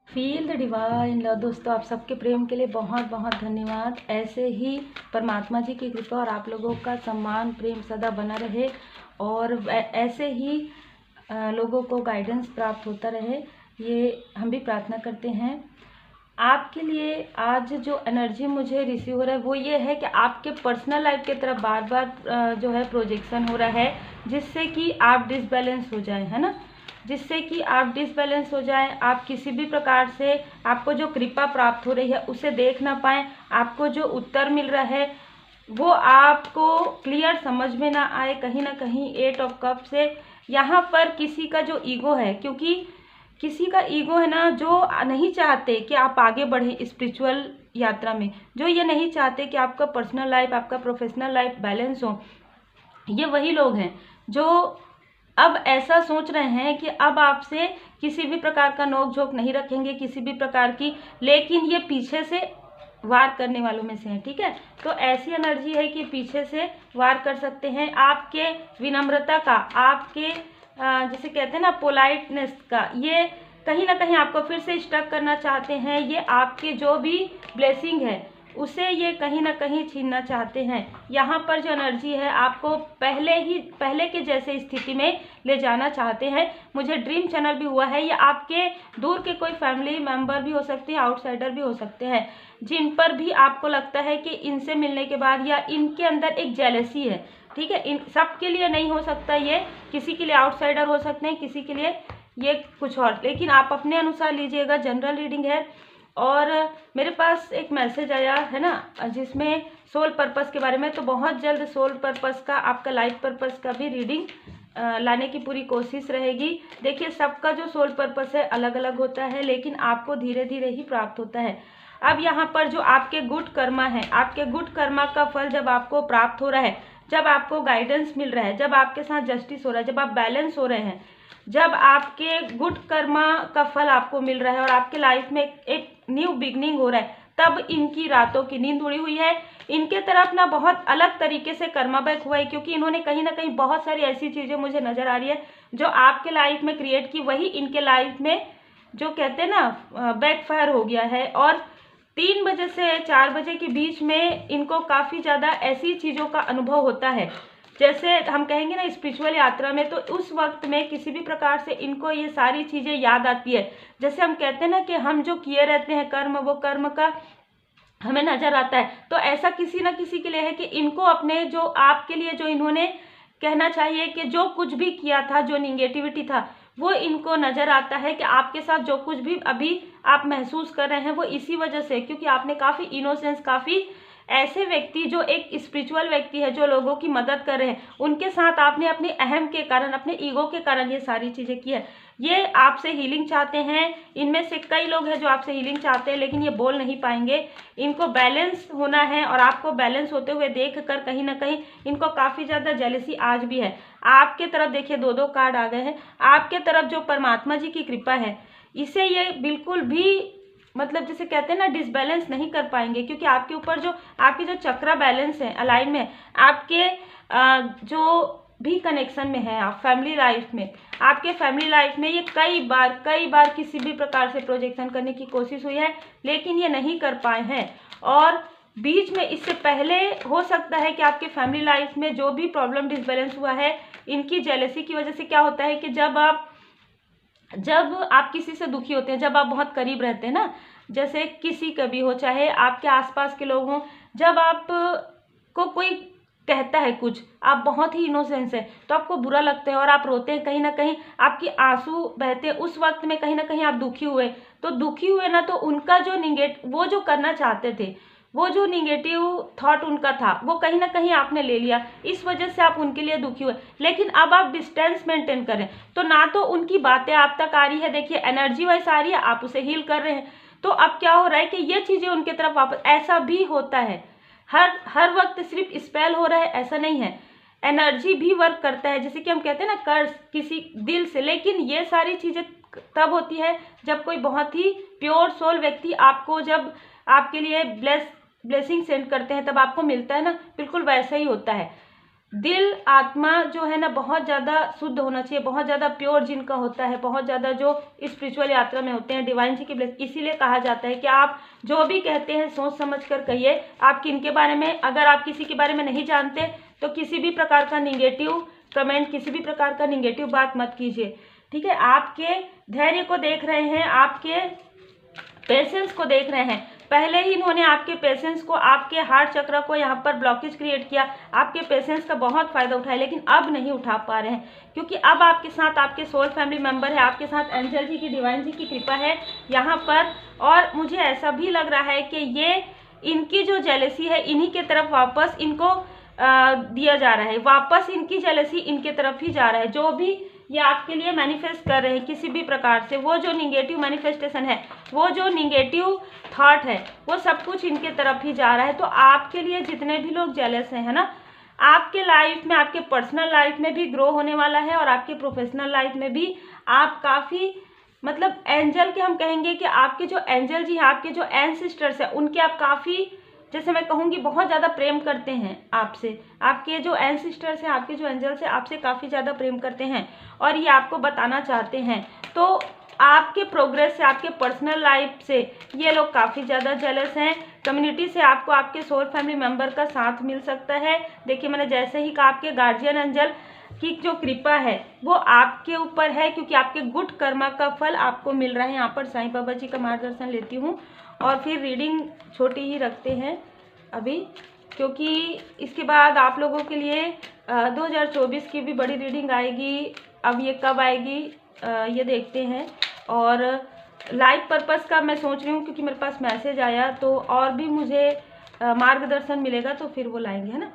Feel the divine love. दोस्तों, आप सबके प्रेम के लिए बहुत बहुत धन्यवाद। ऐसे ही परमात्मा जी की कृपा और आप लोगों का सम्मान प्रेम सदा बना रहे और ऐसे ही लोगों को गाइडेंस प्राप्त होता रहे, ये हम भी प्रार्थना करते हैं। आपके लिए आज जो एनर्जी मुझे रिसीव हो रहा है वो ये है कि आपके पर्सनल लाइफ की तरफ बार बार जो है प्रोजेक्शन हो रहा है, जिससे कि आप डिसबैलेंस हो जाए, है ना, जिससे कि आप डिसबैलेंस हो जाएं। आप किसी भी प्रकार से आपको जो कृपा प्राप्त हो रही है उसे देख ना पाएँ। आपको जो उत्तर मिल रहा है वो आपको क्लियर समझ में ना आए। कहीं ना कहीं 8 ऑफ कप से यहाँ पर किसी का जो ईगो है, क्योंकि किसी का ईगो है ना, जो नहीं चाहते कि आप आगे बढ़ें स्पिरिचुअल यात्रा में, जो ये नहीं चाहते कि आपका पर्सनल लाइफ आपका प्रोफेशनल लाइफ बैलेंस हो, ये वही लोग हैं जो अब ऐसा सोच रहे हैं कि अब आपसे किसी भी प्रकार का नोक झोंक नहीं रखेंगे, किसी भी प्रकार की, लेकिन ये पीछे से वार करने वालों में से हैं। ठीक है, तो ऐसी एनर्जी है कि पीछे से वार कर सकते हैं। आपके विनम्रता का, आपके जिसे कहते हैं ना पोलाइटनेस का, ये कहीं ना कहीं आपको फिर से स्टक करना चाहते हैं। ये आपके जो भी ब्लेसिंग है उसे ये कहीं ना कहीं छीनना चाहते हैं। यहाँ पर जो एनर्जी है आपको पहले के जैसे स्थिति में ले जाना चाहते हैं। मुझे ड्रीम चैनल भी हुआ है। ये आपके दूर के कोई फैमिली मेंबर भी हो सकते हैं, आउटसाइडर भी हो सकते हैं, जिन पर भी आपको लगता है कि इनसे मिलने के बाद या इनके अंदर एक जेलसी है। ठीक है, इन सबके लिए नहीं हो सकता, ये किसी के लिए आउटसाइडर हो सकते हैं, किसी के लिए ये कुछ और, लेकिन आप अपने अनुसार लीजिएगा। जनरल रीडिंग है। और मेरे पास एक मैसेज आया है ना, जिसमें सोल पर्पस के बारे में, तो बहुत जल्द सोल पर्पस का, आपका लाइफ पर्पस का भी रीडिंग लाने की पूरी कोशिश रहेगी। देखिए, सबका जो सोल पर्पस है अलग अलग होता है, लेकिन आपको धीरे धीरे ही प्राप्त होता है। अब यहाँ पर जो आपके गुड कर्मा है, आपके गुड कर्मा का फल जब आपको प्राप्त हो रहा है, जब आपको गाइडेंस मिल रहा है, जब आपके साथ जस्टिस हो रहा है, जब आप बैलेंस हो रहे हैं, जब आपके गुड कर्मा का फल आपको मिल रहा है और आपके लाइफ में एक न्यू बिगनिंग हो रहा है, तब इनकी रातों की नींद उड़ी हुई है। इनके तरफ ना बहुत अलग तरीके से कर्मा बैक हुआ है, क्योंकि इन्होंने कहीं ना कहीं बहुत सारी ऐसी चीजें मुझे नजर आ रही है जो आपके लाइफ में क्रिएट की, वही इनके लाइफ में जो कहते हैं ना बैकफायर हो गया है। और 3 बजे से 4 बजे के बीच में इनको काफी ज्यादा ऐसी चीजों का अनुभव होता है, जैसे हम कहेंगे ना स्पिरिचुअल यात्रा में, तो उस वक्त में किसी भी प्रकार से इनको ये सारी चीजें याद आती है। जैसे हम कहते हैं ना कि हम जो किए रहते हैं कर्म, वो कर्म का हमें नजर आता है। तो ऐसा किसी ना किसी के लिए है कि इनको अपने जो आपके लिए जो इन्होंने कहना चाहिए कि जो कुछ भी किया था, जो निगेटिविटी था, वो इनको नजर आता है कि आपके साथ जो कुछ भी अभी आप महसूस कर रहे हैं वो इसी वजह से, क्योंकि आपने काफी इनोसेंस, काफी ऐसे व्यक्ति जो एक स्पिरिचुअल व्यक्ति है, जो लोगों की मदद कर रहे हैं, उनके साथ आपने अपने अहम के कारण, अपने ईगो के कारण ये सारी चीजें की है। ये आपसे हीलिंग चाहते हैं। इनमें से कई लोग हैं जो आपसे हीलिंग चाहते हैं, लेकिन ये बोल नहीं पाएंगे। इनको बैलेंस होना है और आपको बैलेंस होते हुए देख कर कहीं ना कहीं इनको काफी ज्यादा जेलसी आज भी है। आपके तरफ देखिए 2-2 कार्ड आ गए हैं। आपके तरफ जो परमात्मा जी की कृपा है, इसे ये बिल्कुल भी मतलब जिसे कहते हैं ना डिसबैलेंस नहीं कर पाएंगे, क्योंकि आपके ऊपर जो आपकी जो चक्रा बैलेंस है, अलाइन में, आपके जो भी कनेक्शन में है, आप फैमिली लाइफ में, आपके फैमिली लाइफ में ये कई बार किसी भी प्रकार से प्रोजेक्शन करने की कोशिश हुई है, लेकिन ये नहीं कर पाए हैं। और बीच में इससे पहले हो सकता है कि आपके फैमिली लाइफ में जो भी प्रॉब्लम डिसबैलेंस हुआ है, इनकी जेलसी की वजह से क्या होता है कि जब आप किसी से दुखी होते हैं, जब आप बहुत करीब रहते हैं ना, जैसे किसी का भी हो, चाहे आपके आसपास के लोग हों, जब आप को कोई कहता है कुछ, आप बहुत ही इनोसेंस है, तो आपको बुरा लगता है और आप रोते हैं, कहीं ना कहीं आपकी आंसू बहते हैं। उस वक्त में कहीं ना कहीं आप दुखी हुए, तो दुखी हुए ना, तो उनका जो वो जो करना चाहते थे, वो जो निगेटिव थॉट उनका था, वो कहीं ना कहीं आपने ले लिया, इस वजह से आप उनके लिए दुखी हुए। लेकिन अब आप डिस्टेंस मेंटेन करें, तो ना तो उनकी बातें आप तक आ रही है, देखिए एनर्जी वाइज आ रही है, आप उसे हील कर रहे हैं। तो अब क्या हो रहा है कि ये चीजें उनके तरफ वापस, ऐसा भी होता है, हर वक्त सिर्फ स्पेल हो रहा है ऐसा नहीं है, एनर्जी भी वर्क करता है। जैसे कि हम कहते हैं ना कर्ज किसी दिल से, लेकिन ये सारी चीजें तब होती है जब कोई बहुत ही प्योर सोल व्यक्ति आपको, जब आपके लिए ब्लेसिंग सेंड करते हैं, तब आपको मिलता है ना, बिल्कुल वैसा ही होता है। दिल आत्मा जो है ना बहुत ज़्यादा शुद्ध होना चाहिए, बहुत ज़्यादा प्योर जिनका होता है, बहुत ज़्यादा जो स्पिरिचुअल यात्रा में होते हैं, डिवाइन जी की ब्लेस। इसीलिए कहा जाता है कि आप जो भी कहते हैं सोच समझ कर कहिए। आप किनके बारे में, अगर आप किसी के बारे में नहीं जानते तो किसी भी प्रकार का निगेटिव कमेंट, किसी भी प्रकार का निगेटिव बात मत कीजिए, ठीक है। आपके धैर्य को देख रहे हैं, आपके पेशेंस को देख रहे हैं। पहले ही इन्होंने आपके पेशेंस को, आपके हार्ट चक्र को यहाँ पर ब्लॉकेज क्रिएट किया, आपके पेशेंस का बहुत फायदा उठाया, लेकिन अब नहीं उठा पा रहे हैं, क्योंकि अब आपके साथ आपके सोल फैमिली मेंबर है, आपके साथ एंजल जी की, डिवाइन जी की कृपा है यहाँ पर। और मुझे ऐसा भी लग रहा है कि ये इनकी जो जेलसी है इन्हीं के तरफ वापस इनको दिया जा रहा है, वापस इनकी जेलसी इनके तरफ ही जा रहा है। जो भी ये आपके लिए मैनिफेस्ट कर रहे हैं किसी भी प्रकार से, वो जो निगेटिव मैनिफेस्टेशन है, वो जो निगेटिव थॉट है, वो सब कुछ इनके तरफ ही जा रहा है। तो आपके लिए जितने भी लोग जेलस हैं, है ना, आपके लाइफ में, आपके पर्सनल लाइफ में भी ग्रो होने वाला है, और आपके प्रोफेशनल लाइफ में भी आप काफ़ी, मतलब एंजल के हम कहेंगे कि आपके जो एंजल जी हैं, आपके जो एंसेस्टर्स हैं, उनके आप काफ़ी, जैसे मैं कहूँगी बहुत ज़्यादा प्रेम करते हैं आपसे। आपके जो एंसेस्टर्स हैं, आपके जो एंजल्स हैं, आपसे काफ़ी ज़्यादा प्रेम करते हैं और ये आपको बताना चाहते हैं। तो आपके प्रोग्रेस से, आपके पर्सनल लाइफ से ये लोग काफ़ी ज़्यादा जेलस हैं। कम्युनिटी से आपको आपके सोल फैमिली मेम्बर का साथ मिल सकता है। देखिए, मैंने जैसे ही कहा, आपके गार्जियन एंजल की जो कृपा है वो आपके ऊपर है, क्योंकि आपके गुड कर्मा का फल आपको मिल रहा है। यहाँ पर साईं बाबा जी का मार्गदर्शन लेती हूँ और फिर रीडिंग छोटी ही रखते हैं अभी, क्योंकि इसके बाद आप लोगों के लिए 2024 की भी बड़ी रीडिंग आएगी। अब ये कब आएगी ये देखते हैं। और लाइव पर्पस का मैं सोच रही हूँ, क्योंकि मेरे पास मैसेज आया, तो और भी मुझे मार्गदर्शन मिलेगा तो फिर वो लाएंगे, है ना।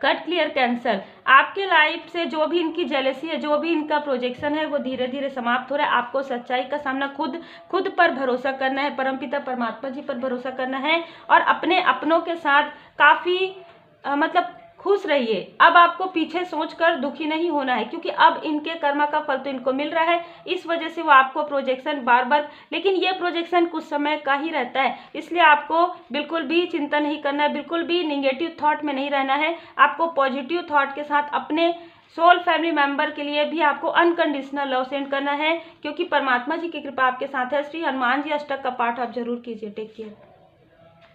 कट क्लियर कैंसर, आपके लाइफ से जो भी इनकी जेलसी है, जो भी इनका प्रोजेक्शन है, वो धीरे धीरे समाप्त हो रहा है। आपको सच्चाई का सामना खुद पर भरोसा करना है, परमपिता परमात्मा जी पर भरोसा करना है, और अपने अपनों के साथ काफ़ी मतलब खुश रहिए। अब आपको पीछे सोचकर दुखी नहीं होना है, क्योंकि अब इनके कर्मा का फल तो इनको मिल रहा है। इस वजह से वो आपको प्रोजेक्शन बार बार, लेकिन ये प्रोजेक्शन कुछ समय का ही रहता है, इसलिए आपको बिल्कुल भी चिंता नहीं करना है, बिल्कुल भी निगेटिव थॉट में नहीं रहना है। आपको पॉजिटिव थॉट के साथ अपने सोल फैमिली मेंबर के लिए भी आपको अनकंडीशनल लव सेंड करना है, क्योंकि परमात्मा जी की कृपा आपके साथ है। श्री हनुमान जी अष्टक का पाठ आप जरूर कीजिए। Take care.